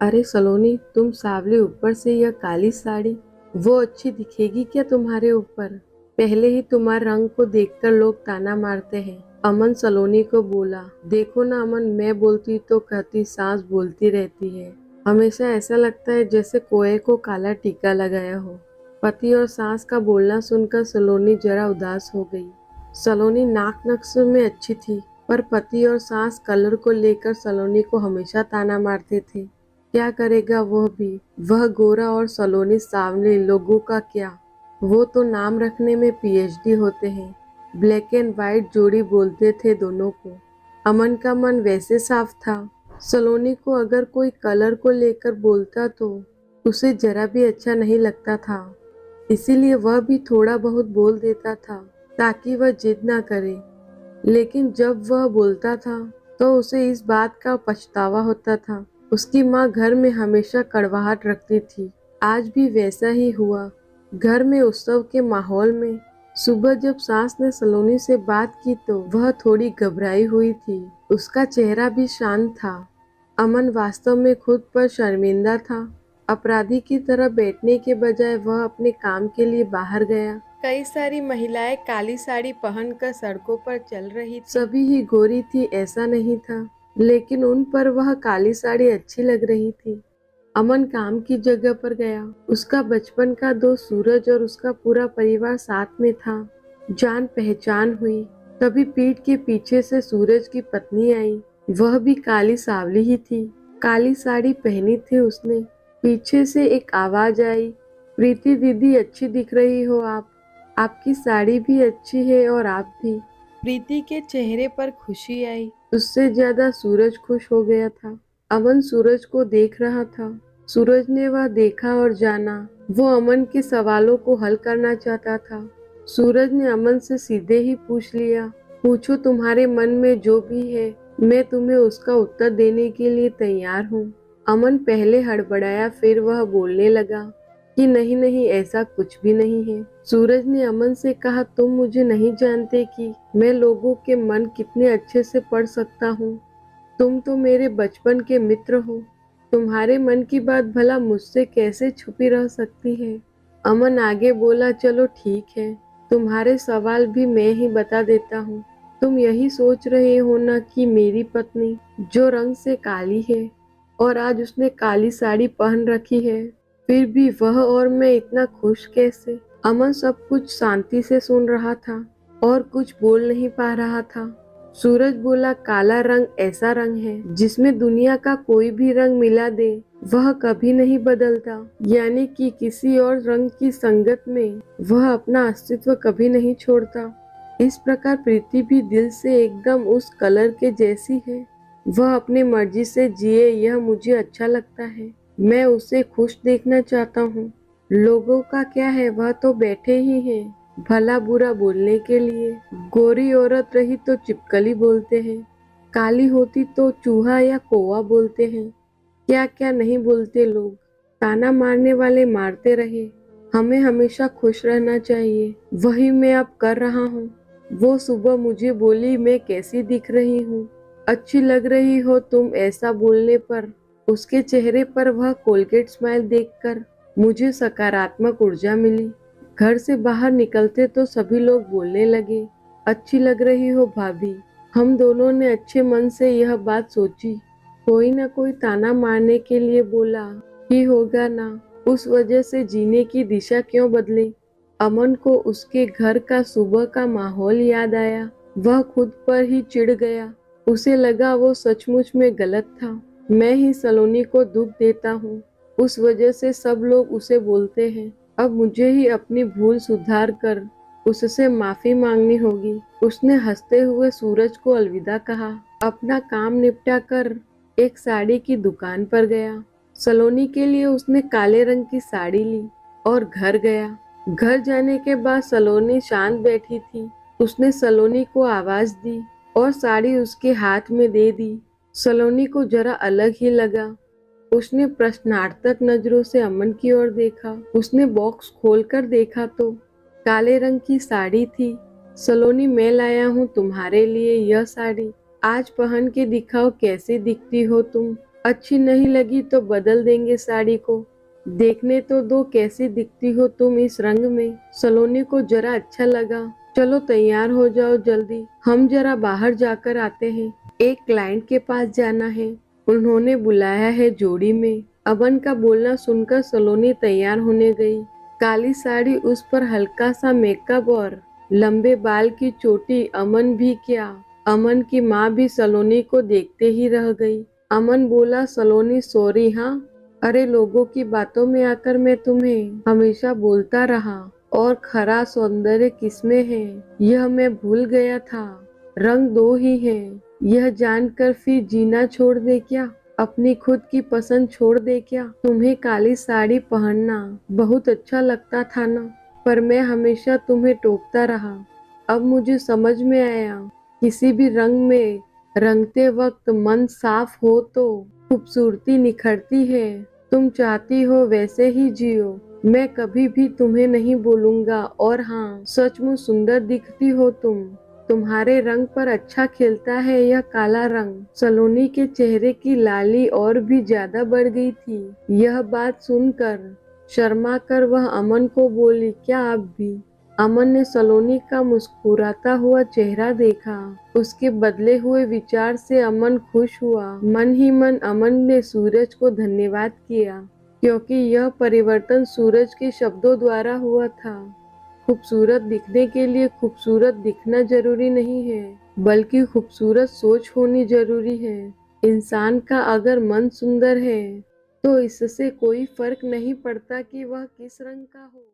अरे सलोनी, तुम सावले ऊपर से यह काली साड़ी, वो अच्छी दिखेगी क्या तुम्हारे ऊपर? पहले ही तुम्हारे रंग को देखकर लोग ताना मारते हैं। अमन सलोनी को बोला। देखो ना अमन, मैं बोलती तो कहती सांस बोलती रहती है। हमेशा ऐसा लगता है जैसे कोए को काला टीका लगाया हो। पति और सास का बोलना सुनकर सलोनी जरा उदास हो गई। सलोनी नाक नक्शे में अच्छी थी, पर पति और सास कलर को लेकर सलोनी को हमेशा ताना मारते थे। क्या करेगा वह भी? वह गोरा और सलोनी सावले, लोगों का क्या। वो तो नाम रखने में पीएचडी होते हैं। ब्लैक एंड व्हाइट जोड़ी बोलते थे दोनों को। अमन का मन वैसे साफ था। सलोनी को अगर कोई कलर को लेकर बोलता तो उसे जरा भी अच्छा नहीं लगता था। इसीलिए वह भी थोड़ा बहुत बोल देता था ताकि वह जिद ना करे। लेकिन जब वह बोलता था तो उसे इस बात का पछतावा होता था। उसकी माँ घर में हमेशा कड़वाहट रखती थी। आज भी वैसा ही हुआ। घर में उत्सव के माहौल में सुबह जब सास ने सलोनी से बात की तो वह थोड़ी घबराई हुई थी। उसका चेहरा भी शांत था। अमन वास्तव में खुद पर शर्मिंदा था। अपराधी की तरह बैठने के बजाय वह अपने काम के लिए बाहर गया। कई सारी महिलाएं काली साड़ी पहनकर सड़कों पर चल रही थी। सभी ही गोरी थी ऐसा नहीं था, लेकिन उन पर वह काली साड़ी अच्छी लग रही थी। अमन काम की जगह पर गया। उसका बचपन का दोस्त सूरज और उसका पूरा परिवार साथ में था। जान पहचान हुई। तभी पीठ के पीछे से सूरज की पत्नी आई। वह भी काली सावली ही थी। काली साड़ी पहनी थी उसने। पीछे से एक आवाज आई, प्रीति दीदी अच्छी दिख रही हो आप। आपकी साड़ी भी अच्छी है और आप भी। प्रीति के चेहरे पर खुशी आई। उससे ज्यादा सूरज खुश हो गया था। अमन सूरज को देख रहा था। सूरज ने वह देखा और जाना। वो अमन के सवालों को हल करना चाहता था। सूरज ने अमन से सीधे ही पूछ लिया, पूछो तुम्हारे मन में जो भी है, मैं तुम्हें उसका उत्तर देने के लिए तैयार हूँ। अमन पहले हड़बड़ाया, फिर वह बोलने लगा कि नहीं नहीं, ऐसा कुछ भी नहीं है। सूरज ने अमन से कहा, तुम मुझे नहीं जानते कि मैं लोगों के मन कितने अच्छे से पढ़ सकता हूँ। तुम तो मेरे बचपन के मित्र हो। तुम्हारे मन की बात भला मुझसे कैसे छुपी रह सकती है। अमन आगे बोला, चलो ठीक है, तुम्हारे सवाल भी मैं ही बता देता हूँ। तुम यही सोच रहे हो ना कि मेरी पत्नी जो रंग से काली है और आज उसने काली साड़ी पहन रखी है, फिर भी वह और मैं इतना खुश कैसे? अमन सब कुछ शांति से सुन रहा था और कुछ बोल नहीं पा रहा था। सूरज बोला, काला रंग ऐसा रंग है जिसमें दुनिया का कोई भी रंग मिला दे वह कभी नहीं बदलता, यानी कि किसी और रंग की संगत में वह अपना अस्तित्व कभी नहीं छोड़ता। इस प्रकार प्रीति भी दिल से एकदम उस कलर के जैसी है। वह अपनी मर्जी से जिए, यह मुझे अच्छा लगता है। मैं उसे खुश देखना चाहता हूँ। लोगों का क्या है, वह तो बैठे ही हैं भला बुरा बोलने के लिए। गोरी औरत रही तो चिपकली बोलते हैं, काली होती तो चूहा या कौवा बोलते हैं। क्या क्या नहीं बोलते लोग। ताना मारने वाले मारते रहे। हमें हमेशा खुश रहना चाहिए। वही मैं अब कर रहा हूँ। वो सुबह मुझे बोली, मैं कैसी दिख रही हूँ? अच्छी लग रही हो तुम। ऐसा बोलने पर उसके चेहरे पर वह कोलगेट स्माइल देखकर मुझे सकारात्मक ऊर्जा मिली। घर से बाहर निकलते तो सभी लोग बोलने लगे, अच्छी लग रही हो भाभी। हम दोनों ने अच्छे मन से यह बात सोची। कोई न कोई ताना मारने के लिए बोला, ही होगा ना, उस वजह से जीने की दिशा क्यों बदले। अमन को उसके घर का सुबह का माहौल याद आया। वह खुद पर ही चिढ़ गया। उसे लगा वो सचमुच में गलत था। मैं ही सलोनी को दुख देता हूँ, उस वजह से सब लोग उसे बोलते हैं। अब मुझे ही अपनी भूल सुधार कर उससे माफी मांगनी होगी। उसने हंसते हुए सूरज को अलविदा कहा। अपना काम निपटा कर एक साड़ी की दुकान पर गया। सलोनी के लिए उसने काले रंग की साड़ी ली और घर गया। घर जाने के बाद सलोनी शांत बैठी थी। उसने सलोनी को आवाज दी और साड़ी उसके हाथ में दे दी। सलोनी को जरा अलग ही लगा। उसने प्रश्नार्थक नजरों से अमन की ओर देखा। उसने बॉक्स खोलकर देखा तो काले रंग की साड़ी थी। सलोनी, मैं लाया हूँ तुम्हारे लिए यह साड़ी। आज पहन के दिखाओ कैसी दिखती हो तुम। अच्छी नहीं लगी तो बदल देंगे साड़ी को। देखने तो दो कैसी दिखती हो तुम इस रंग में। सलोनी को जरा अच्छा लगा। चलो तैयार हो जाओ जल्दी, हम जरा बाहर जाकर आते हैं। एक क्लाइंट के पास जाना है, उन्होंने बुलाया है जोड़ी में। अमन का बोलना सुनकर सलोनी तैयार होने गई। काली साड़ी, उस पर हल्का सा मेकअप और लंबे बाल की चोटी। अमन भी क्या, अमन की माँ भी सलोनी को देखते ही रह गई। अमन बोला, सलोनी सॉरी। हाँ, अरे लोगों की बातों में आकर मैं तुम्हें हमेशा बोलता रहा, और खरा सौंदर्य किसमें है यह मैं भूल गया था। रंग दो ही हैं, यह जानकर फिर जीना छोड़ दे क्या, अपनी खुद की पसंद छोड़ दे क्या। तुम्हें काली साड़ी पहनना बहुत अच्छा लगता था ना, पर मैं हमेशा तुम्हें टोकता रहा। अब मुझे समझ में आया, किसी भी रंग में रंगते वक्त मन साफ हो तो खूबसूरती निखरती है। तुम चाहती हो वैसे ही जियो, मैं कभी भी तुम्हें नहीं बोलूंगा। और हाँ, सचमुच सुंदर दिखती हो तुम। तुम्हारे रंग पर अच्छा खिलता है यह काला रंग। सलोनी के चेहरे की लाली और भी ज्यादा बढ़ गई थी। यह बात सुनकर शर्मा कर वह अमन को बोली, क्या आप भी। अमन ने सलोनी का मुस्कुराता हुआ चेहरा देखा। उसके बदले हुए विचार से अमन खुश हुआ। मन ही मन अमन ने सूरज को धन्यवाद किया, क्योंकि यह परिवर्तन सूरज के शब्दों द्वारा हुआ था। खूबसूरत दिखने के लिए खूबसूरत दिखना जरूरी नहीं है, बल्कि खूबसूरत सोच होनी जरूरी है। इंसान का अगर मन सुंदर है तो इससे कोई फर्क नहीं पड़ता कि वह किस रंग का हो।